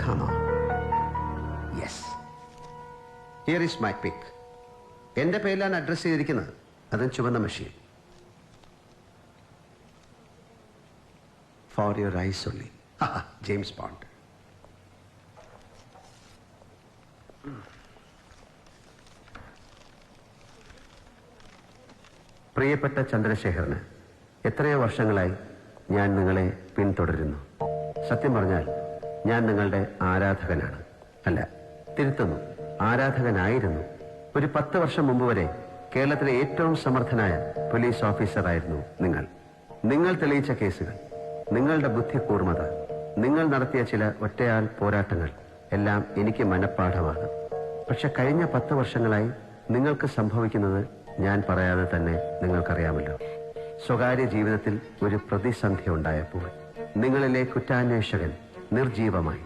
Come on. Yes. Here is my pick. എന്റെ പേരിലാണ് address ചെയ്തിരിക്കുന്നത്. അതും ചുവന്ന machine. For your eyes only. James bond. പ്രിയപ്പെട്ട ചന്ദ്രശേഖരന്, എത്രയോ വർഷങ്ങളായി ഞാൻ നിങ്ങളെ പിന്തുടരുന്നു. സത്യം പറഞ്ഞാൽ ഞാൻ നിങ്ങളുടെ ആരാധകനാണ്. അല്ല, തിരുത്തുന്നു, ആരാധകനായിരുന്നു. ഒരു 10 വർഷം മുമ്പ് വരെ കേരളത്തിലെ ഏറ്റവും സമർത്ഥനായ പോലീസ് ഓഫീസറായിരുന്നു നിങ്ങൾ. നിങ്ങൾ തെളിയിച്ച കേസുകൾ, നിങ്ങളുടെ ബുദ്ധികൂർമ്മത, നിങ്ങൾ നടത്തിയ ചില ഒറ്റയാൾ പോരാട്ടങ്ങൾ എല്ലാം എനിക്ക് മനഃപ്പാഠമാണ്. പക്ഷെ കഴിഞ്ഞ 10 വർഷങ്ങളായി നിങ്ങൾക്ക് സംഭവിക്കുന്നത് ഞാൻ പറയാതെ തന്നെ നിങ്ങൾക്കറിയാമല്ലോ. സ്വകാര്യ ജീവിതത്തിൽ ഒരു പ്രതിസന്ധി ഉണ്ടായപ്പോൾ നിങ്ങളിലെ കുറ്റാന്വേഷകൻ നിർജീവമായി.